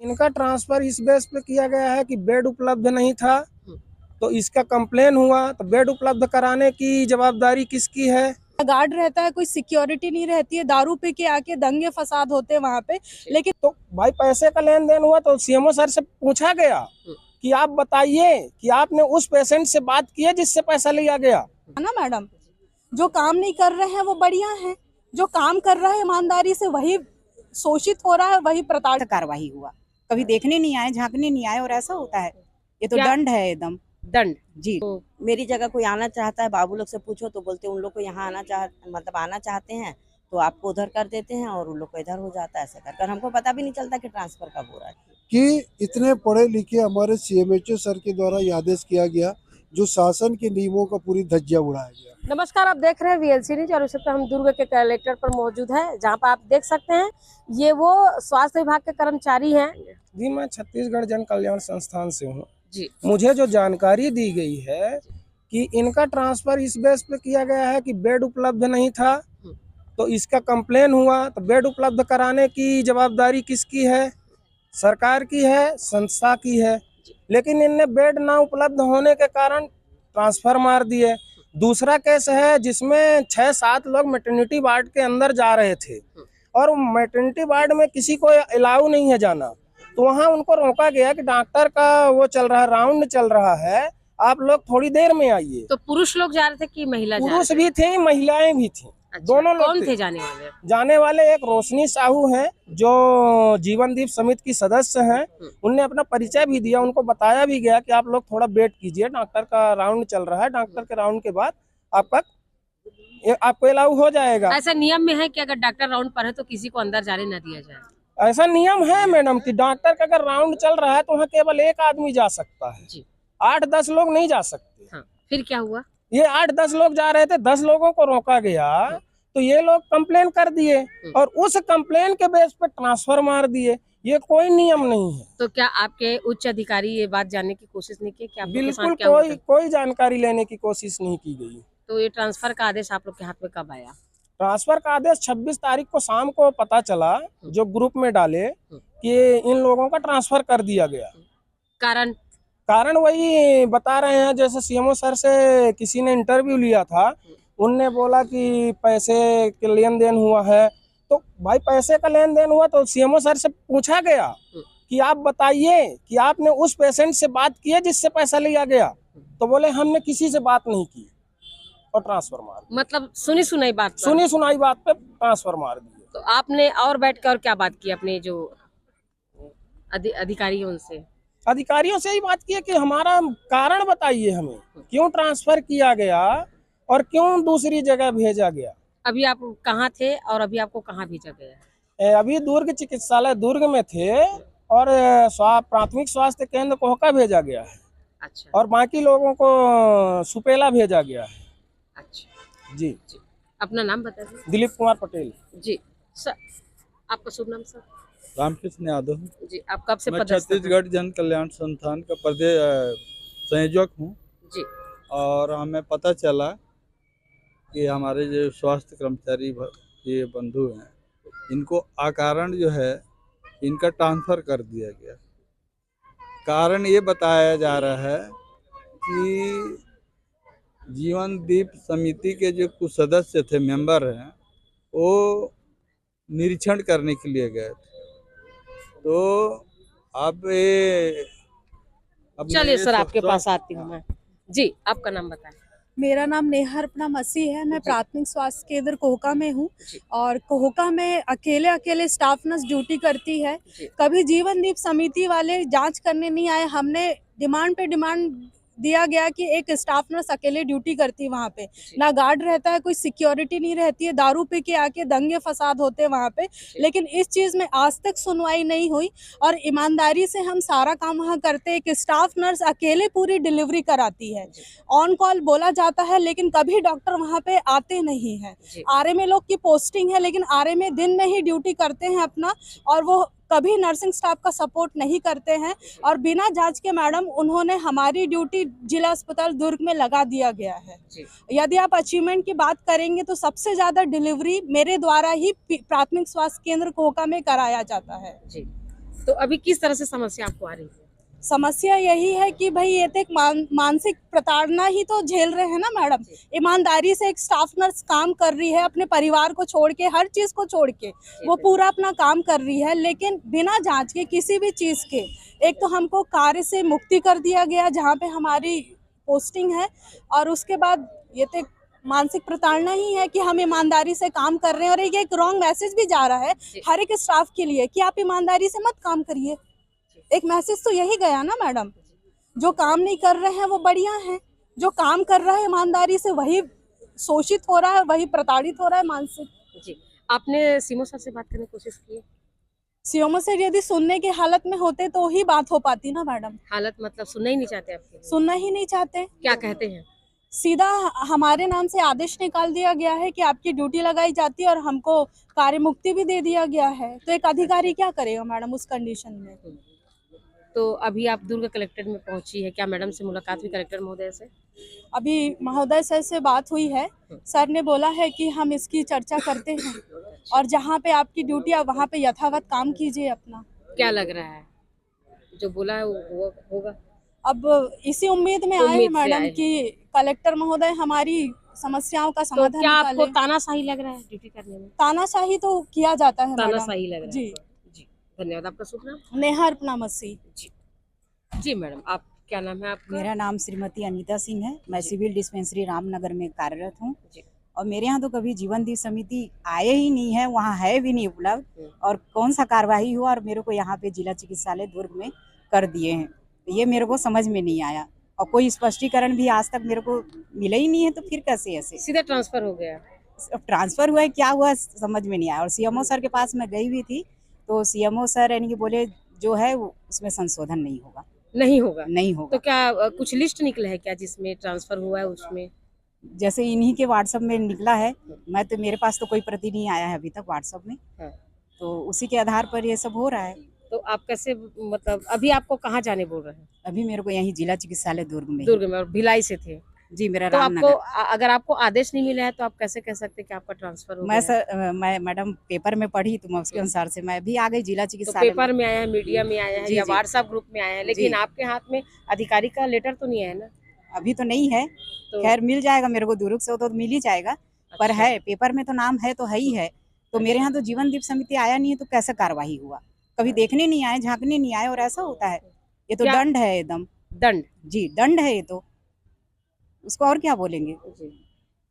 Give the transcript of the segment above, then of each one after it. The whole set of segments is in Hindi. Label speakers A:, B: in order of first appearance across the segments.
A: इनका ट्रांसफर इस बेस पे किया गया है कि बेड उपलब्ध नहीं था, तो इसका कंप्लेन हुआ, तो बेड उपलब्ध कराने की जवाबदारी किसकी है?
B: गार्ड रहता है, कोई सिक्योरिटी नहीं रहती है, दारू पी के आके दंगे फसाद होते हैं वहाँ पे। लेकिन
A: तो भाई पैसे का लेन देन हुआ तो सीएमओ सर से पूछा गया कि आप बताइए कि आपने उस पेशेंट से बात की है जिससे पैसा लिया गया
B: ना मैडम, जो काम नहीं कर रहे हैं वो बढ़िया है, जो काम कर रहा है ईमानदारी से वही शोषित हो रहा है, वही प्रताड़ित।
C: कार्रवाई हुआ, कभी देखने नहीं आए, झांकने नहीं आए, और ऐसा होता है। ये तो दंड है, एकदम
D: दंड
C: जी।
D: तो मेरी जगह कोई आना चाहता है, बाबू लोग से पूछो तो बोलते हैं उन लोग को यहाँ आना चाहते हैं तो आपको उधर कर देते हैं और उन लोग को इधर हो जाता है। ऐसा कर हमको पता भी नहीं चलता कि ट्रांसफर कब हो रहा है। कि
E: इतने पढ़े लिखे हमारे सीएमएचओ सर के द्वारा ये आदेश किया गया, जो शासन के नियमों का पूरी धज्जियां उड़ाया गया।
D: नमस्कार, आप देख रहे हैं वीएलसी न्यूज और इस वक्त हम दुर्ग के कलेक्टर पर मौजूद हैं, जहां पर आप देख सकते हैं ये वो स्वास्थ्य विभाग के कर्मचारी हैं।
A: जी, मैं छत्तीसगढ़ जन कल्याण संस्थान से हूँ
D: जी।
A: मुझे जो जानकारी दी गई है कि इनका ट्रांसफर इस बेस पे किया गया है कि बेड उपलब्ध नहीं था, तो इसका कंप्लेन हुआ, तो बेड उपलब्ध कराने की जवाबदारी किसकी है? सरकार की है, संस्था की है। लेकिन इनने बेड ना उपलब्ध होने के कारण ट्रांसफर मार दिए। दूसरा केस है जिसमें 6-7 लोग मैटरनिटी वार्ड के अंदर जा रहे थे और मैटरनिटी वार्ड में किसी को अलाउ नहीं है जाना, तो वहाँ उनको रोका गया कि डॉक्टर का वो चल रहा है, राउंड चल रहा है, आप लोग थोड़ी देर में आइए।
D: तो पुरुष लोग जा रहे थे कि महिला?
A: पुरुष भी थे, महिलाएं भी थी।
D: अच्छा,
A: दोनों लोग
D: कौन थे जाने वाले?
A: जाने वाले एक रोशनी साहू हैं जो जीवनदीप समिति की सदस्य हैं। उनने अपना परिचय भी दिया, उनको बताया भी गया कि आप लोग थोड़ा वेट कीजिए, डॉक्टर का राउंड चल रहा है, डॉक्टर के राउंड के बाद आपको अलाउ हो जाएगा।
D: ऐसा नियम में है कि अगर डॉक्टर राउंड पर है तो किसी को अंदर जाने न दिया जाए?
A: ऐसा नियम है मैडम कि डॉक्टर का अगर राउंड चल रहा है तो वहाँ केवल एक आदमी जा सकता है जी। 8-10 लोग नहीं जा सकते।
D: हाँ, फिर क्या हुआ?
A: ये 8-10 लोग जा रहे थे, 10 लोगों को रोका गया, तो ये लोग कंप्लेन कर दिए और उस कंप्लेन के बेस पे ट्रांसफर मार दिए। ये कोई नियम नहीं है।
D: तो क्या आपके उच्च अधिकारी ये बात जानने की कोशिश नहीं की?
A: बिल्कुल कोई जानकारी लेने की कोशिश नहीं की गई।
D: तो ये ट्रांसफर का आदेश आप लोग के हाथ में कब आया?
A: ट्रांसफर का आदेश 26 तारीख को शाम को पता चला, जो ग्रुप में डाले कि इन लोगों का ट्रांसफर कर दिया गया। कारण वही बता रहे हैं, जैसे सीएमओ सर से किसी ने इंटरव्यू लिया था, उनने बोला कि पैसे के लेन देन हुआ है, तो भाई पैसे का लेन देन हुआ तो सीएमओ सर से पूछा गया कि आप बताइए कि आपने उस पेशेंट से बात की है जिससे पैसा लिया गया, तो बोले हमने किसी से बात नहीं की और ट्रांसफर मार दिया।
D: मतलब सुनी सुनाई बात
A: पे ट्रांसफर मार दिया।
D: तो आपने और बैठकर क्या बात की अपने जो अधिकारियों से
A: ही बात की है कि हमारा कारण बताइए, हमें क्यों ट्रांसफर किया गया और क्यों दूसरी जगह भेजा गया।
D: अभी आप कहाँ थे और अभी आपको कहाँ भेजा गया है?
A: अभी दुर्ग चिकित्सालय दुर्ग में थे और प्राथमिक स्वास्थ्य केंद्र कोहका भेजा गया है।
D: अच्छा।
A: और बाकी लोगों को सुपेला भेजा गया है।
D: अच्छा
A: जी।
D: अपना नाम बताइए।
A: दिलीप कुमार पटेल जी।
D: सर, आपका शुभ नाम? सर
F: रामकृष्ण यादव
D: जी। आप कब से?
F: मैं छत्तीसगढ़ जन कल्याण संस्थान का प्रदेश संयोजक हूँ जी। और हमें पता चला कि हमारे जो स्वास्थ्य कर्मचारी ये बंधु हैं, इनको अकारण जो है इनका ट्रांसफर कर दिया गया। कारण ये बताया जा रहा है कि जीवनदीप समिति के जो कुछ सदस्य थे, मेंबर हैं, वो निरीक्षण करने के लिए गए थे। तो अब
D: चलिए सर, आपके पास आती हूँ मैं जी। आपका नाम बताएं।
B: मेरा नाम नेहा अर्पणा मसीह है, मैं प्राथमिक स्वास्थ्य केंद्र कोहका में हूँ और कोहका में अकेले स्टाफ नर्स ड्यूटी करती है। कभी जीवनदीप समिति वाले जांच करने नहीं आए। हमने डिमांड पे डिमांड दिया गया कि एक स्टाफ नर्स अकेले ड्यूटी करती है वहाँ पे, ना गार्ड रहता है, कोई सिक्योरिटी नहीं रहती है, दारू पी के आके दंगे फसाद होते हैं वहाँ पे। लेकिन इस चीज़ में आज तक सुनवाई नहीं हुई और ईमानदारी से हम सारा काम वहाँ करते हैं। एक स्टाफ नर्स अकेले पूरी डिलीवरी कराती है, ऑन कॉल बोला जाता है, लेकिन कभी डॉक्टर वहाँ पे आते नहीं है। आरए में लोग की पोस्टिंग है, लेकिन आरए में दिन में ही ड्यूटी करते हैं अपना, और वो कभी नर्सिंग स्टाफ का सपोर्ट नहीं करते हैं। और बिना जांच के मैडम उन्होंने हमारी ड्यूटी जिला अस्पताल दुर्ग में लगा दिया गया है। यदि आप अचीवमेंट की बात करेंगे तो सबसे ज़्यादा डिलीवरी मेरे द्वारा ही प्राथमिक स्वास्थ्य केंद्र कोहका में कराया जाता है।
G: तो अभी किस तरह से समस्या आपको आ रही है?
B: समस्या यही है कि भाई ये तो एक मानसिक प्रताड़ना ही तो झेल रहे हैं ना मैडम। ईमानदारी से एक स्टाफ नर्स काम कर रही है, अपने परिवार को छोड़ के, हर चीज को छोड़ के वो पूरा अपना काम कर रही है, लेकिन बिना जांच के किसी भी चीज के। एक तो हमको कार्य से मुक्ति कर दिया गया जहाँ पे हमारी पोस्टिंग है, और उसके बाद ये तो एक मानसिक प्रताड़ना ही है कि हम ईमानदारी से काम कर रहे हैं, और ये एक रॉन्ग मैसेज भी जा रहा है हर एक स्टाफ के लिए कि आप ईमानदारी से मत काम करिए। एक मैसेज तो यही गया ना मैडम। जो काम नहीं कर रहे हैं वो बढ़िया है, जो काम कर रहा है ईमानदारी से वही शोषित हो रहा है, वही प्रताड़ित हो रहा है मानसिक।
G: जी, आपने सीमो सर से बात करने की कोशिश की है?
B: सीएमओ से यदि सुनने की हालत में होते तो ही बात हो पाती ना मैडम।
G: हालत मतलब सुनना ही नहीं चाहते आपके?
B: सुनना ही नहीं चाहते।
G: क्या कहते हैं?
B: सीधा हमारे नाम से आदेश निकाल दिया गया है कि आपकी ड्यूटी लगाई जाती है, और हमको कार्य मुक्ति भी दे दिया गया है। तो एक अधिकारी क्या करेगा मैडम उस कंडीशन में?
G: तो अभी आप दुर्ग कलेक्ट्रेट में पहुंची है, क्या मैडम से मुलाकात हुई कलेक्टर महोदय से?
B: अभी महोदय सर से बात हुई है। सर ने बोला है कि हम इसकी चर्चा करते हैं, और जहाँ पे आपकी ड्यूटी है वहाँ पे यथावत काम कीजिए अपना।
G: क्या लग रहा है जो बोला है वो होगा?
B: अब इसी उम्मीद में आए हैं
G: उम्मीद से आए
B: मैडम
G: हैं।
B: कि कलेक्टर महोदय हमारी समस्याओं का
G: तो
B: समाधान
G: क्या आपको
B: निकाले।
G: तानाशाही लग रहा है ड्यूटी करने में?
B: तानाशाही तो किया जाता है मैडम।
G: तानाशाही लग रहा है?
B: जी।
G: जी, धन्यवाद। आपका शुभ नाम?
B: नेहा अर्पणा मसीह।
G: जी मैडम, आप क्या नाम है आपका?
C: मेरा नाम श्रीमती अनीता सिंह है। मैं सिविल डिस्पेंसरी रामनगर में कार्यरत हूँ,
G: जी।
C: और मेरे यहाँ तो कभी जीवन दीप समिति आए ही नहीं है, वहाँ है भी नहीं उपलब्ध, और कौन सा कार्रवाई हुआ और मेरे को यहाँ पे जिला चिकित्सालय दुर्ग में कर दिए हैं, तो ये मेरे को समझ में नहीं आया, और कोई स्पष्टीकरण भी आज तक मेरे को मिला ही नहीं है। तो फिर कैसे ऐसे
G: सीधे ट्रांसफर हो गया?
C: अब ट्रांसफर हुआ है, क्या हुआ समझ में नहीं आया। और सीएमओ सर के पास मैं गई हुई थी, तो सीएमओ सर यानी कि बोले जो है उसमें संशोधन नहीं होगा।
G: नहीं होगा?
C: नहीं होगा।
G: तो क्या कुछ लिस्ट निकले है क्या जिसमें ट्रांसफर हुआ है? उसमें
C: जैसे इन्हीं के व्हाट्सएप में निकला है, मैं तो मेरे पास तो कोई प्रति नहीं आया है अभी तक व्हाट्सएप में,
G: हाँ।
C: तो उसी के आधार पर ये सब हो रहा है।
G: तो आप कैसे, मतलब अभी आपको कहाँ जाने बोल रहे हैं?
C: अभी मेरे को यहीं जिला चिकित्सालय दुर्ग में।
G: दुर्ग में, और भिलाई से थे?
C: जी, मेरा
G: तो आपको
C: रामनगर।
G: अगर आपको आदेश नहीं मिला है तो आप कैसे कह सकते हैं कि आपका ट्रांसफर हो
C: मैं
G: गया है?
C: सर मैं मैडम पेपर में पढ़ी, तो मैं उसके अनुसार से मैं भी आ गई जिला
G: तो
C: चिकित्सालय
G: पेपर में आया है, मीडिया में आया है,
C: जी,
G: या
C: जी।
G: व्हाट्सएप ग्रुप में आया है, लेकिन
C: जी।
G: आपके हाथ में अधिकारी का लेटर तो नहीं आया ना?
C: अभी तो नहीं है,
G: तो
C: खैर मिल जाएगा मेरे को, दुर्ग से हो तो मिल ही जाएगा, पर
G: अच्छा।
C: है पेपर में तो नाम है तो है ही है। तो मेरे यहाँ तो जीवन दीप समिति आया नहीं है, तो कैसे कार्रवाई हुआ? कभी देखने नहीं आए, झांकने नहीं आए, और ऐसा होता है? ये तो
G: क्या-
C: दंड है एकदम।
G: दंड?
C: जी, दंड है ये तो, उसको और क्या बोलेंगे।
G: जी।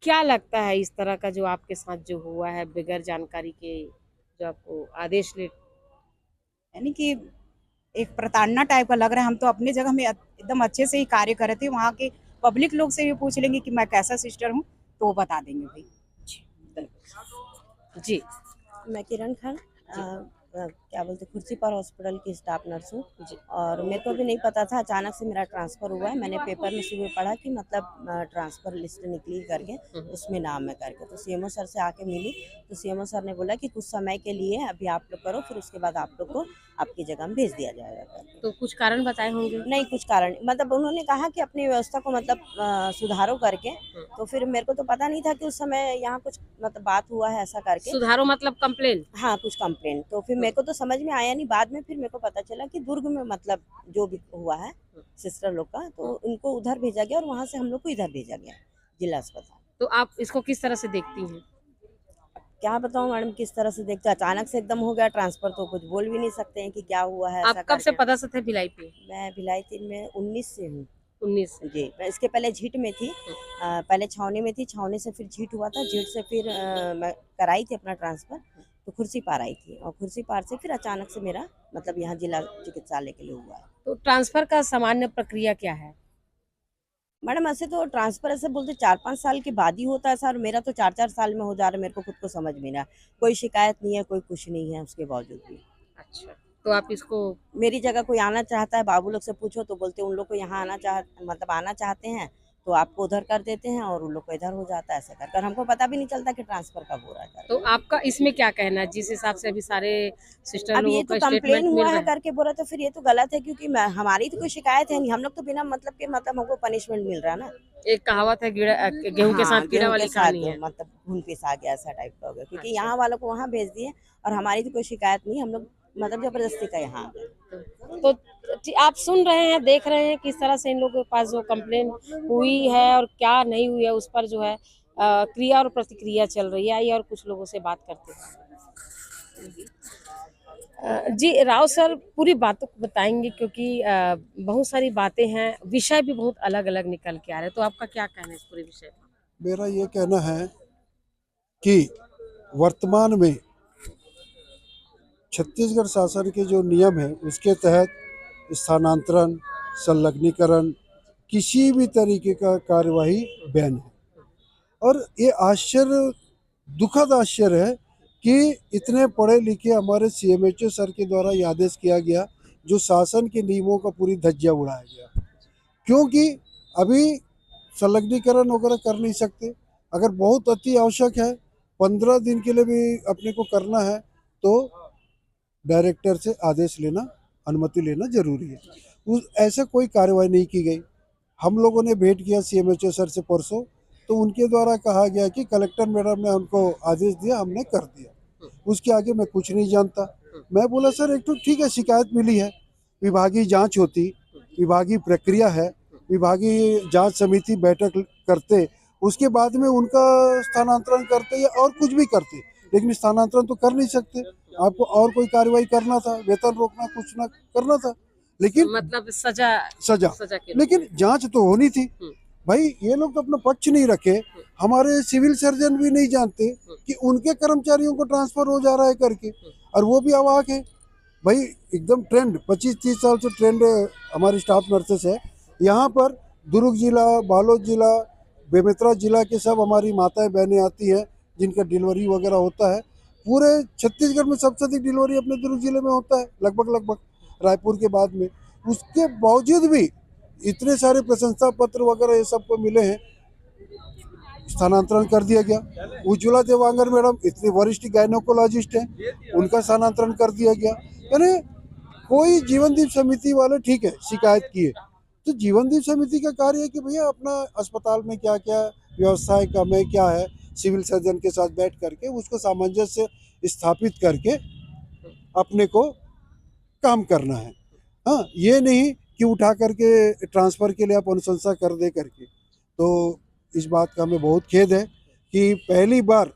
G: क्या लगता है इस तरह का जो आपके साथ जो हुआ है बगैर जानकारी के, जो आपको आदेश ले?
C: यानी कि एक प्रताड़ना टाइप का लग रहा है। हम तो अपने जगह में एकदम अच्छे से ही कार्य कर रहे थे, वहाँ के पब्लिक लोग से भी पूछ लेंगे कि मैं कैसा सिस्टर हूँ तो वो बता देंगे भाई।
G: जी।
D: मैं किरण खान क्या बोलते कुर्सी पर हॉस्पिटल की स्टाफ नर्स हूँ, और मेरे को भी नहीं पता था, अचानक से मेरा ट्रांसफ़र हुआ है। मैंने पेपर में सुबह पढ़ा कि मतलब ट्रांसफ़र लिस्ट निकली करके, उसमें नाम है करके, तो सीएमओ सर से आके मिली, तो सीएमओ सर ने बोला कि कुछ समय के लिए अभी आप लोग करो, फिर उसके बाद आप लोग को आपकी जगह में भेज दिया जाएगा करके।
G: तो कुछ कारण बताए होंगे?
D: नहीं, कुछ कारण मतलब उन्होंने कहा कि अपनी व्यवस्था को मतलब सुधारो करके, तो फिर मेरे को तो पता नहीं था कि उस समय यहाँ कुछ मतलब बात हुआ है ऐसा करके।
G: सुधारो मतलब कंप्लेन?
D: हाँ, कुछ कंप्लेन, तो फिर मेरे को तो समझ में आया नहीं। बाद में फिर मेरे को पता चला कि दुर्ग में मतलब जो भी हुआ है सिस्टर लोग का, तो उनको उधर भेजा गया, और वहाँ से हम लोग को इधर भेजा गया जिला अस्पताल।
G: तो आप इसको किस तरह से देखती हैं?
D: क्या बताऊँ मैडम, किस तरह से देखते, अचानक से एकदम हो गया ट्रांसफर, तो कुछ बोल भी नहीं सकते हैं कि क्या हुआ है।
G: आप
D: ऐसा
G: कब से
D: करके।
G: पता से थे भिलाई पे?
D: मैं भिलाई थी, मैं 19 से हूँ।
G: 19?
D: जी, मैं इसके पहले झीट में थी, पहले छावनी में थी, छावनी से फिर झीट हुआ था, झीट से फिर मैं कराई थी अपना ट्रांसफ़र, तो खुर्सी पार आई थी, और खुर्सी पार से फिर अचानक से मेरा मतलब यहाँ जिला चिकित्सालय के लिए हुआ है।
G: तो ट्रांसफर का सामान्य प्रक्रिया क्या है?
D: मैडम ऐसे तो ट्रांसफ़र ऐसे बोलते 4-5 साल के बाद ही होता है सर, मेरा तो 4-4 साल में हो जा रहा है, मेरे को खुद को समझ में नहीं आ रहा। कोई शिकायत नहीं है, कोई कुछ नहीं है, उसके बावजूद भी।
G: अच्छा, तो आप इसको,
D: मेरी जगह कोई आना चाहता है, बाबू लोग से पूछो तो बोलते हैं उन लोग को यहाँ आना चाहते हैं, तो आपको उधर कर देते हैं, और उन लोग को इधर हो जाता है, ऐसा कर हमको पता भी नहीं चलता कि ट्रांसफ़र कब हो रहा है।
G: तो आपका इसमें क्या कहना है? जिस हिसाब से अभी सारे सिस्टर
D: अब ये
G: लोगों
D: तो
G: का
D: कंप्लेन
G: स्टेटमेंट मिल
D: हुआ
G: रहा
D: है
G: है,
D: करके बोला, तो फिर ये तो गलत है, क्योंकि हमारी तो कोई शिकायत है नहीं, हम लोग तो बिना मतलब के मतलब हमको पनिशमेंट मिल रहा है ना।
G: एक कहावत है गेहूं के
D: हाँ,
G: साथ कीड़ा
D: गेहूं
G: वाली
D: के साथ
G: कहानी है।
D: मतलब घून पिसा गया, ऐसा टाइप का हो गया, क्योंकि
G: अच्छा।
D: यहाँ वालों को वहाँ भेज दिए, और हमारी तो कोई शिकायत नहीं, हम लोग मतलब जबरदस्ती का यहाँ आ गए।
G: तो आप सुन रहे हैं, देख रहे हैं किस तरह से इन लोगों के पास जो कंप्लेन हुई है और क्या नहीं हुई है उस पर जो है क्रिया और प्रतिक्रिया चल रही है। आइए और कुछ लोगों से बात करते हैं। जी राव सर पूरी बातों को बताएंगे क्योंकि बहुत सारी बातें हैं, विषय भी बहुत अलग अलग निकल के आ रहे हैं, तो आपका क्या कहना है इस पूरे विषय पर?
E: मेरा ये कहना है कि वर्तमान में छत्तीसगढ़ शासन के जो नियम है उसके तहत स्थानांतरण, संलग्नीकरण, किसी भी तरीके का कार्यवाही बैन है। और ये दुखद आश्चर्य है कि इतने पढ़े लिखे हमारे CMHO सर के द्वारा ये आदेश किया गया जो शासन के नियमों का पूरी धज्जियां उड़ाया गया, क्योंकि अभी संलग्नीकरण वगैरह कर नहीं सकते। अगर बहुत अति आवश्यक है 15 दिन के लिए भी अपने को करना है तो डायरेक्टर से आदेश लेना, अनुमति लेना जरूरी है। ऐसा कोई कार्रवाई नहीं की गई। हम लोगों ने भेंट किया CMHO सर से परसों, तो उनके द्वारा कहा गया कि कलेक्टर मैडम ने उनको आदेश दिया, हमने कर दिया, उसके आगे मैं कुछ नहीं जानता। मैं बोला सर एक तो ठीक है, शिकायत मिली है, विभागीय जांच होती, विभागीय प्रक्रिया है, विभागीय जांच समिति बैठक करते, उसके बाद में उनका स्थानांतरण करते या और कुछ भी करते, लेकिन स्थानांतरण तो कर नहीं सकते। आपको और कोई कार्रवाई करना था, वेतन रोकना, कुछ ना करना था, लेकिन
G: मतलब सजा के
E: लेकिन जांच तो होनी थी। भाई ये लोग तो अपना पक्ष नहीं रखे। हमारे सिविल सर्जन भी नहीं जानते कि उनके कर्मचारियों को ट्रांसफर हो जा रहा है करके, और वो भी अवाक है। भाई एकदम ट्रेंड 25-30 साल से ट्रेंड हमारी स्टाफ नर्सेस है यहाँ पर। दुर्ग जिला, बालोद जिला, बेमेतरा जिला के सब हमारी माताएं बहनें आती हैं जिनका डिलीवरी वगैरह होता है। पूरे छत्तीसगढ़ में सबसे अधिक डिलीवरी अपने दुर्ग जिले में होता है, लगभग रायपुर के बाद में। उसके बावजूद भी इतने सारे प्रशंसा पत्र वगैरह ये सबको मिले हैं, स्थानांतरण कर दिया गया। उज्ज्वला देवांगर मैडम इतनी वरिष्ठ गायनोकोलॉजिस्ट हैं, उनका स्थानांतरण कर दिया गया। यानी कोई जीवनदीप समिति वाले ठीक है शिकायत किए, तो जीवनदीप समिति का कार्य है कि भैया अपना अस्पताल में क्या क्या व्यवस्थाएं कम है, क्या है, सिविल सर्जन के साथ बैठ करके उसको सामंजस्य स्थापित करके अपने को काम करना है। हाँ, ये नहीं कि उठा करके ट्रांसफ़र के लिए आप अनुशंसा कर दे करके। तो इस बात का हमें बहुत खेद है कि पहली बार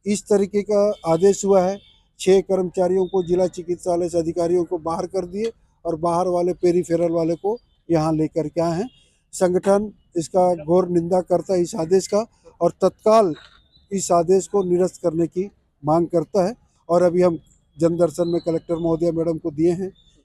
E: इस तरीके का आदेश हुआ है। 6 कर्मचारियों को जिला चिकित्सालय से अधिकारियों को बाहर कर दिए और बाहर वाले पेरीफेरल वाले को यहाँ लेकर के आए हैं। संगठन इसका घोर निंदा करता है इस आदेश का, और तत्काल इस आदेश को निरस्त करने की मांग करता है। और अभी हम जनदर्शन में कलेक्टर महोदय मैडम को दिए हैं,